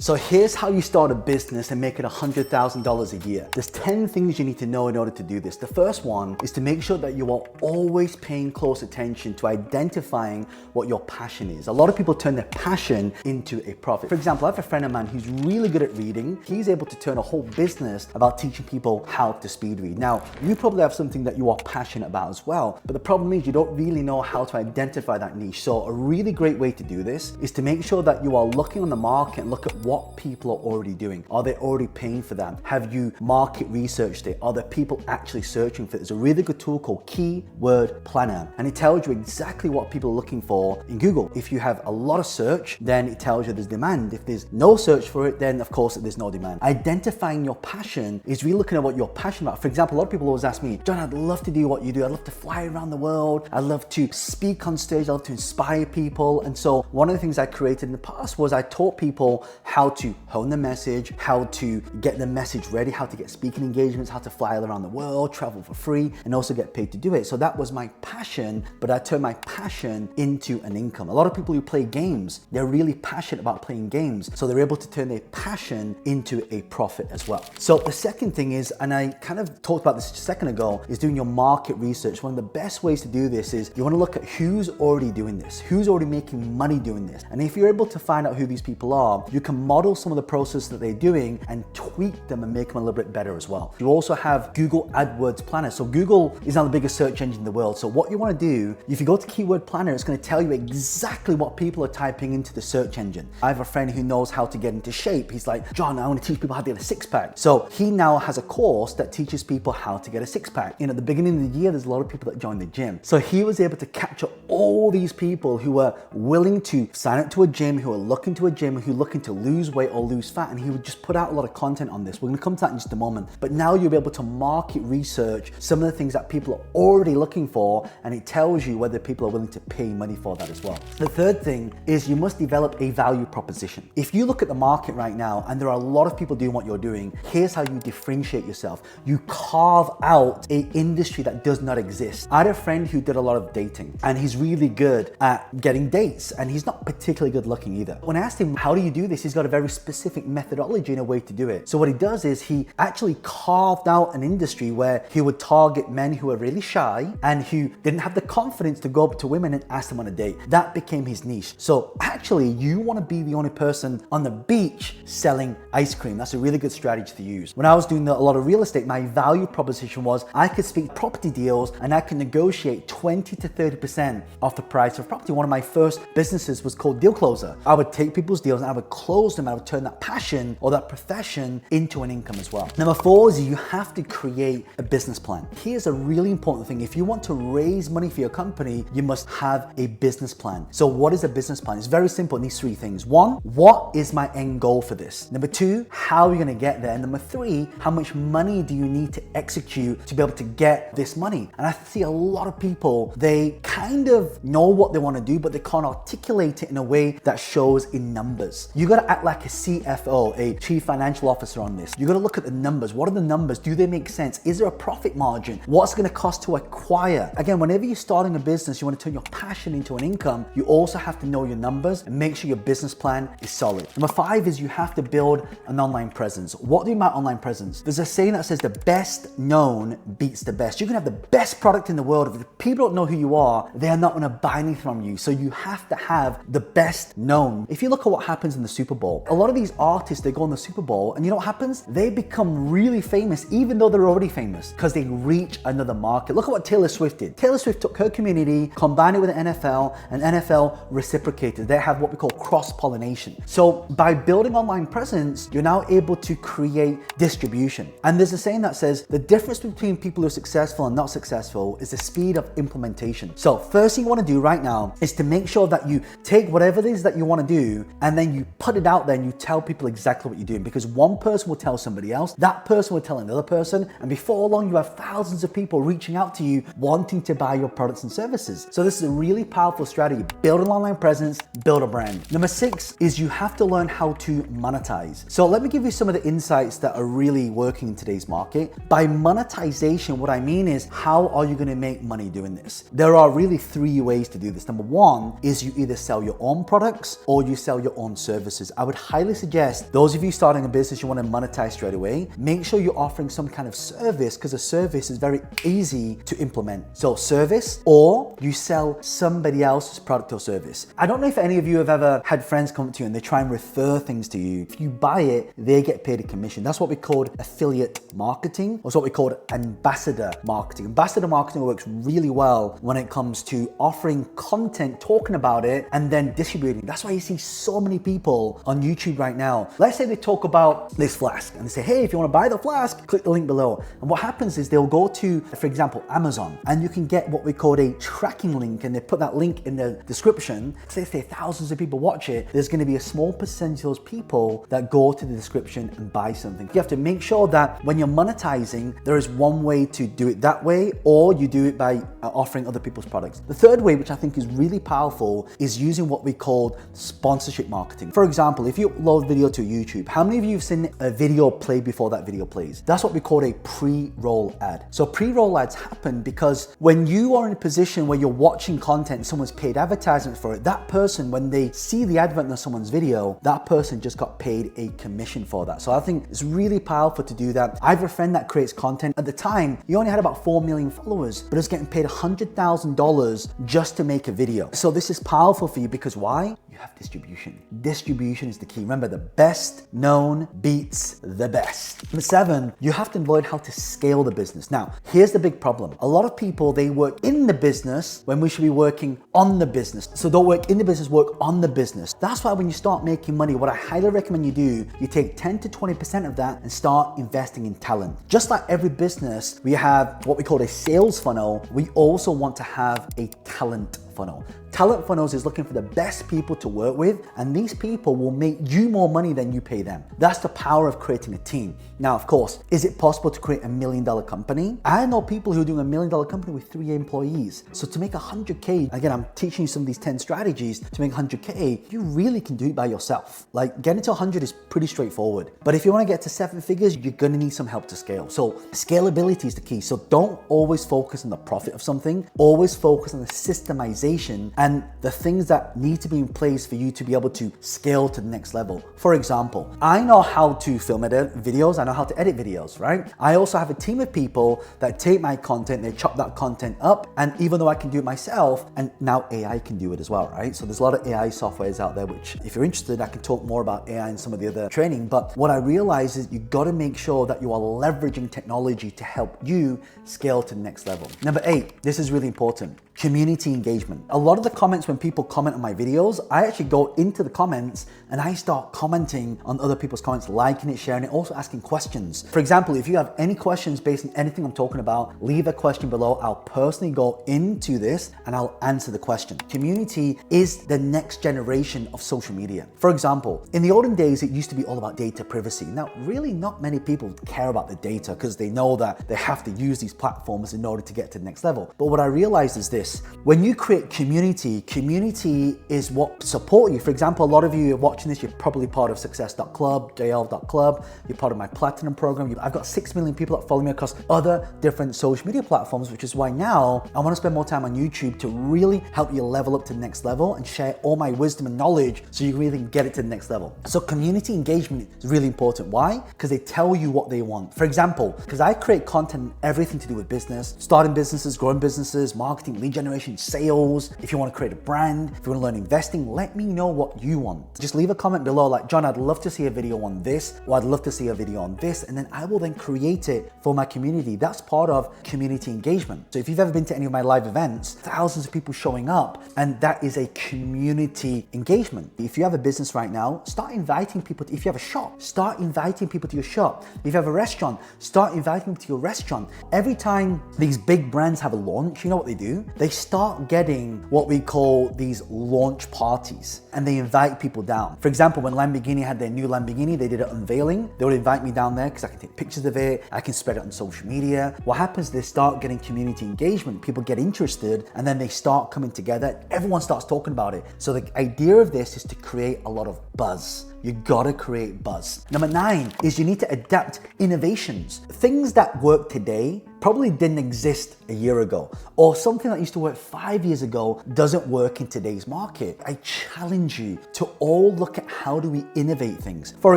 So here's how you start a business and make it $100,000 a year. There's 10 things you need to know in order to do this. The first one is to make sure that you are always paying close attention to identifying what your passion is. A lot of people turn their passion into a profit. For example, I have a friend of mine who's really good at reading. He's able to turn a whole business about teaching people how to speed read. Now, you probably have something that you are passionate about as well, but the problem is you don't really know how to identify that niche. So a really great way to do this is to make sure that you are looking on the market and look at what people are already doing. Are they already paying for that? Have you market researched it? Are there people actually searching for it? There's a really good tool called Keyword Planner, and it tells you exactly what people are looking for in Google. If you have a lot of search, then it tells you there's demand. If there's no search for it, then of course there's no demand. Identifying your passion is really looking at what you're passionate about. For example, a lot of people always ask me, John, I'd love to do what you do. I'd love to fly around the world. I'd love to speak on stage. I'd love to inspire people. And so one of the things I created in the past was I taught people how to hone the message, how to get the message ready, how to get speaking engagements, how to fly around the world, travel for free, and also get paid to do it. So that was my passion, but I turned my passion into an income. A lot of people who play games, they're really passionate about playing games. So they're able to turn their passion into a profit as well. So the second thing is, and I kind of talked about this just a second ago, is doing your market research. One of the best ways to do this is you want to look at who's already doing this, who's already making money doing this. And if you're able to find out who these people are, you can model some of the process that they're doing and tweak them and make them a little bit better as well. You also have Google AdWords Planner. So Google is now the biggest search engine in the world. So what you want to do, if you go to Keyword Planner, it's going to tell you exactly what people are typing into the search engine. I have a friend who knows how to get into shape. He's like, John, I want to teach people how to get a six-pack. So he now has a course that teaches people how to get a six-pack. At the beginning of the year, there's a lot of people that join the gym. So he was able to capture all these people who were willing to sign up to a gym, who are looking to a gym, who are looking to lose weight or lose fat, and he would just put out a lot of content on this. We're going to come to that in just a moment. But now you'll be able to market research some of the things that people are already looking for, and it tells you whether people are willing to pay money for that as well. The third thing is you must develop a value proposition. If you look at the market right now, and there are a lot of people doing what you're doing, here's how you differentiate yourself. You carve out an industry that does not exist. I had a friend who did a lot of dating, and he's really good at getting dates, and he's not particularly good looking either. When I asked him, how do you do this? He's got a very specific methodology and a way to do it. So what he does is he actually carved out an industry where he would target men who are really shy and who didn't have the confidence to go up to women and ask them on a date. That became his niche. So actually, you want to be the only person on the beach selling ice cream. That's a really good strategy to use. When I was doing a lot of real estate, my value proposition was I could speak property deals and I could negotiate 20 to 30% off the price of property. One of my first businesses was called Deal Closer. I would take people's deals and I would close them. I would turn that passion or that profession into an income as well. Number four is you have to create a business plan. Here's a really important thing. If you want to raise money for your company, you must have a business plan. So what is a business plan? It's very simple in these three things. One, what is my end goal for this? Number two, how are you going to get there? And number three, how much money do you need to execute to be able to get this money? And I see a lot of people, they kind of know what they want to do, but they can't articulate it in a way that shows in numbers. You got to act like a CFO, a chief financial officer on this. You got to look at the numbers. What are the numbers? Do they make sense? Is there a profit margin? What's going to cost to acquire? Again, whenever you're starting a business, you want to turn your passion into an income. You also have to know your numbers and make sure your business plan is solid. Number five is you have to build an online presence. What do you mean by online presence? There's a saying that says the best known beats the best. You can have the best product in the world. If the people don't know who you are, they are not going to buy anything from you. So you have to have the best known. If you look at what happens in the Super Bowl, a lot of these artists, they go in the Super Bowl and you know what happens? They become really famous even though they're already famous because they reach another market. Look at what Taylor Swift did. Taylor Swift took her community, combined it with the NFL, and NFL reciprocated. They have what we call cross-pollination. So by building online presence, you're now able to create distribution. And there's a saying that says the difference between people who are successful and not successful is the speed of implementation. So first thing you want to do right now is to make sure that you take whatever it is that you want to do and then you put it out there and you tell people exactly what you're doing, because one person will tell somebody else, that person will tell another person, and before long you have thousands of people reaching out to you wanting to buy your products and services. So this is a really powerful strategy. Build an online presence, build a brand. Number six is you have to learn how to monetize. So let me give you some of the insights that are really working in today's market. By monetization, what I mean is how are you going to make money doing this? There are really three ways to do this. Number one is you either sell your own products or you sell your own services. I would would highly suggest those of you starting a business, you want to monetize straight away, make sure you're offering some kind of service, because a service is very easy to implement. So service, or you sell somebody else's product or service. I don't know if any of you have ever had friends come to you and they try and refer things to you. If you buy it, they get paid a commission. That's what we call affiliate marketing, or what we call ambassador marketing. Ambassador marketing works really well when it comes to offering content, talking about it, and then distributing. That's why you see so many people on YouTube right now. Let's say they talk about this flask and they say, hey, if you want to buy the flask, click the link below. And what happens is they'll go to, for example, Amazon, and you can get what we call a tracking link, and they put that link in the description. Say thousands of people watch it, there's going to be a small percentage of those people that go to the description and buy something. You have to make sure that when you're monetizing, there is one way to do it that way, or you do it by offering other people's products. The third way, which I think is really powerful, is using what we call sponsorship marketing. For example, if you upload video to YouTube, how many of you have seen a video play before that video plays? That's what we call a pre-roll ad. So pre-roll ads happen because when you are in a position where you're watching content and someone's paid advertisement for it, that person, when they see the advert in someone's video, that person just got paid a commission for that. So I think it's really powerful to do that. I have a friend that creates content. At the time, he only had about 4 million followers, but is getting paid $100,000 just to make a video. So this is powerful for you because why? You have distribution. Distribution is the key. Remember, the best known beats the best. Number 7, you have to learn how to scale the business. Now, here's the big problem. A lot of people, they work in the business when we should be working on the business. So don't work in the business, work on the business. That's why when you start making money, what I highly recommend you do, you take 10 to 20% of that and start investing in talent. Just like every business, we have what we call a sales funnel. We also want to have a talent funnel. Talent funnels is looking for the best people to work with, and these people will make you more money than you pay them. That's the power of creating a team. Now, of course, is it possible to create $1 million company? I know people who are doing $1 million company with 3 employees. So to make 100K, again, I'm teaching you some of these 10 strategies to make 100K, you really can do it by yourself. Like getting to 100 is pretty straightforward. But if you want to get to 7 figures, you're going to need some help to scale. So scalability is the key. So don't always focus on the profit of something, always focus on the systemization and the things that need to be in place for you to be able to scale to the next level. For example, I know how to film edit videos, I know how to edit videos, right? I also have a team of people that take my content, they chop that content up, and even though I can do it myself, and now AI can do it as well, right? So there's a lot of AI softwares out there, which if you're interested, I can talk more about AI and some of the other training, but what I realize is you gotta make sure that you are leveraging technology to help you scale to the next level. Number 8, this is really important. Community engagement. A lot of the comments when people comment on my videos, I actually go into the comments and I start commenting on other people's comments, liking it, sharing it, also asking questions. For example, if you have any questions based on anything I'm talking about, leave a question below. I'll personally go into this and I'll answer the question. Community is the next generation of social media. For example, in the olden days, it used to be all about data privacy. Now, really not many people care about the data because they know that they have to use these platforms in order to get to the next level. But what I realized is this: when you create community is what support you. For example, a lot of you are watching this, you're probably part of success.club, jl.club, you're part of my platinum program. I've got 6 million people that follow me across other different social media platforms, which is why now I want to spend more time on YouTube to really help you level up to the next level and share all my wisdom and knowledge so you can really get it to the next level. So community engagement is really important. Why? Because they tell you what they want. For example, because I create content, everything to do with business, starting businesses, growing businesses, marketing, lead generation, sales. If you want to create a brand, if you want to learn investing, let me know what you want. Just leave a comment below like, John, I'd love to see a video on this, or I'd love to see a video on this, and then I will then create it for my community. That's part of community engagement. So if you've ever been to any of my live events, thousands of people showing up, and that is a community engagement. If you have a business right now, start inviting people. If you have a shop, start inviting people to your shop. If you have a restaurant, start inviting people to your restaurant. Every time these big brands have a launch, you know what they do? They start getting what we call these launch parties, and they invite people down. For example, when Lamborghini had their new Lamborghini, they did an unveiling. They would invite me down there because I can take pictures of it. I can spread it on social media. What happens, they start getting community engagement. People get interested and then they start coming together. Everyone starts talking about it. So the idea of this is to create a lot of buzz. You gotta create buzz. Number 9 is you need to adapt innovations. Things that work today probably didn't exist a year ago, or something that used to work 5 years ago doesn't work in today's market. I challenge you to all look at how do we innovate things. For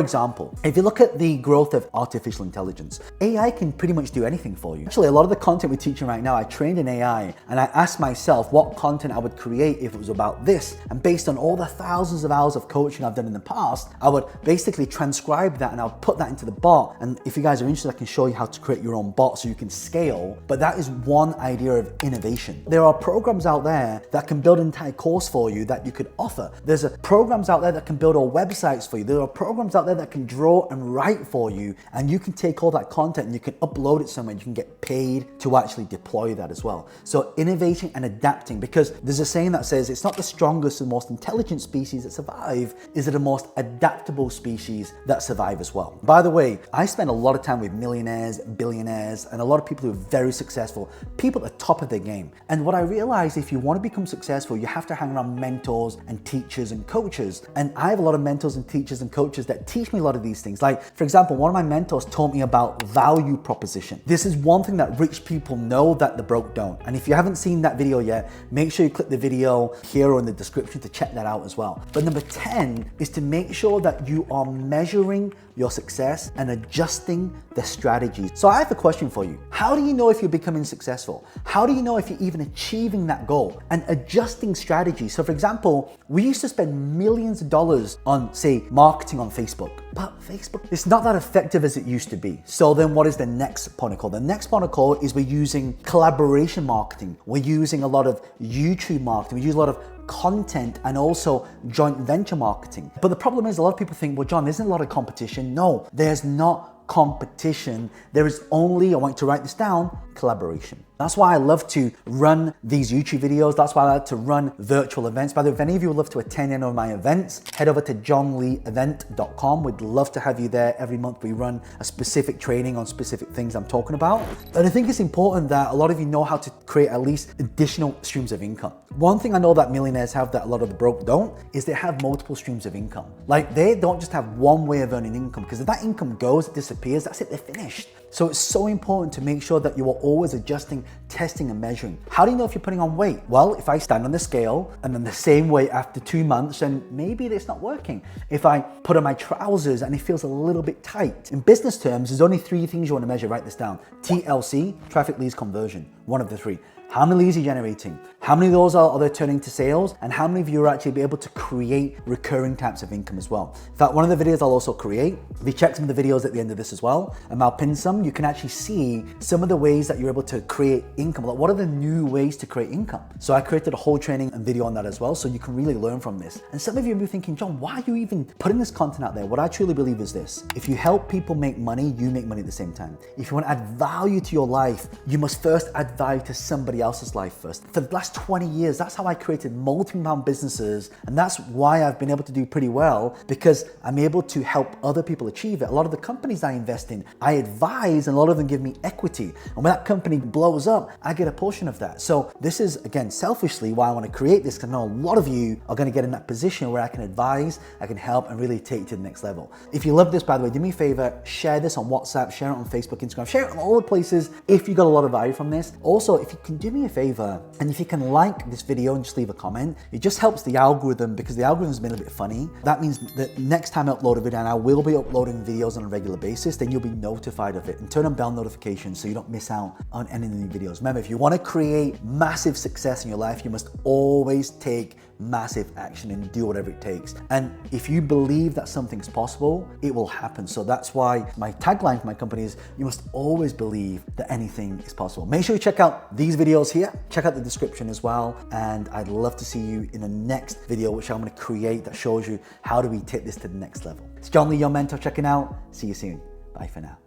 example, if you look at the growth of artificial intelligence, AI can pretty much do anything for you. Actually, a lot of the content we're teaching right now, I trained in AI and I asked myself what content I would create if it was about this. And based on all the thousands of hours of coaching I've done in the past, I would basically transcribe that and I would put that into the bot. And if you guys are interested, I can show you how to create your own bot so you can scale. But that is one idea of innovation. There are programs out there that can build an entire course for you that you could offer. There's programs out there that can build all websites for you. There are programs out there that can draw and write for you, and you can take all that content and you can upload it somewhere and you can get paid to actually deploy that as well. So innovating and adapting, because there's a saying that says it's not the strongest and most intelligent species that survive, is it the most adaptable species that survive as well. By the way, I spend a lot of time with millionaires, billionaires, and a lot of people who are very successful, people at the top of their game. And what I realized, if you want to become successful, you have to hang around mentors and teachers and coaches. And I have a lot of mentors and teachers and coaches that teach me a lot of these things. Like, for example, one of my mentors taught me about value proposition. This is one thing that rich people know that the broke don't. And if you haven't seen that video yet, make sure you click the video here or in the description to check that out as well. But number 10 is to make sure that you are measuring your success and adjusting the strategies. So I have a question for you. How do you know if you're becoming successful? How do you know if you're even achieving that goal? And adjusting strategies. So for example, we used to spend millions of dollars on, say, marketing on Facebook. But Facebook, it's not that effective as it used to be. So then what is the next protocol? The next protocol is we're using collaboration marketing. We're using a lot of YouTube marketing. We use a lot of content and also joint venture marketing. But the problem is a lot of people think, well, John, there's a lot of competition. No, there's not competition. There is only, I want you to write this down, collaboration. That's why I love to run these YouTube videos. That's why I like to run virtual events. By the way, if any of you would love to attend any of my events, head over to johnleeevent.com. We'd love to have you there. Every month we run a specific training on specific things I'm talking about. And I think it's important that a lot of you know how to create at least additional streams of income. One thing I know that millionaires have that a lot of the broke don't is they have multiple streams of income. Like, they don't just have one way of earning income, because if that income goes, it disappears, that's it, they're finished. So it's so important to make sure that you are always adjusting, testing and measuring. How do you know if you're putting on weight? Well, if I stand on the scale and then the same weight after 2 months, then maybe it's not working. If I put on my trousers and it feels a little bit tight. In business terms, there's only 3 things you want to measure. Write this down. TLC, traffic leads conversion, one of the 3. How many leads are you generating? How many of those are they turning to sales? And how many of you are actually be able to create recurring types of income as well? In fact, one of the videos I'll also create, if you check some of the videos at the end of this as well, and I'll pin some, you can actually see some of the ways that you're able to create income. Like, what are the new ways to create income? So I created a whole training and video on that as well, so you can really learn from this. And some of you may be thinking, John, why are you even putting this content out there? What I truly believe is this: if you help people make money, you make money at the same time. If you want to add value to your life, you must first add value to somebody else's life first. For the last 20 years, that's how I created multi-pound businesses. And that's why I've been able to do pretty well, because I'm able to help other people achieve it. A lot of the companies I invest in, I advise, and a lot of them give me equity. And when that company blows up, I get a portion of that. So this is, again, selfishly why I want to create this, because I know a lot of you are going to get in that position where I can advise, I can help, and really take it to the next level. If you love this, by the way, do me a favor, share this on WhatsApp, share it on Facebook, Instagram, share it on all the places if you got a lot of value from this. Also, if you can do me a favor, and if you can like this video and just leave a comment, it just helps the algorithm, because the algorithm's been a bit funny. That means that next time I upload a video, and I will be uploading videos on a regular basis, then you'll be notified of it. And turn on bell notifications so you don't miss out on any of the new videos. Remember, if you want to create massive success in your life, you must always take massive action and do whatever it takes. And if you believe that something's possible, it will happen. So that's why my tagline for my company is, you must always believe that anything is possible. Make sure you check out these videos here, check out the description as well, and I'd love to see you in the next video, which I'm going to create, that shows you how do we take this to the next level. It's John Lee, your mentor, checking out. See you soon. Bye for now.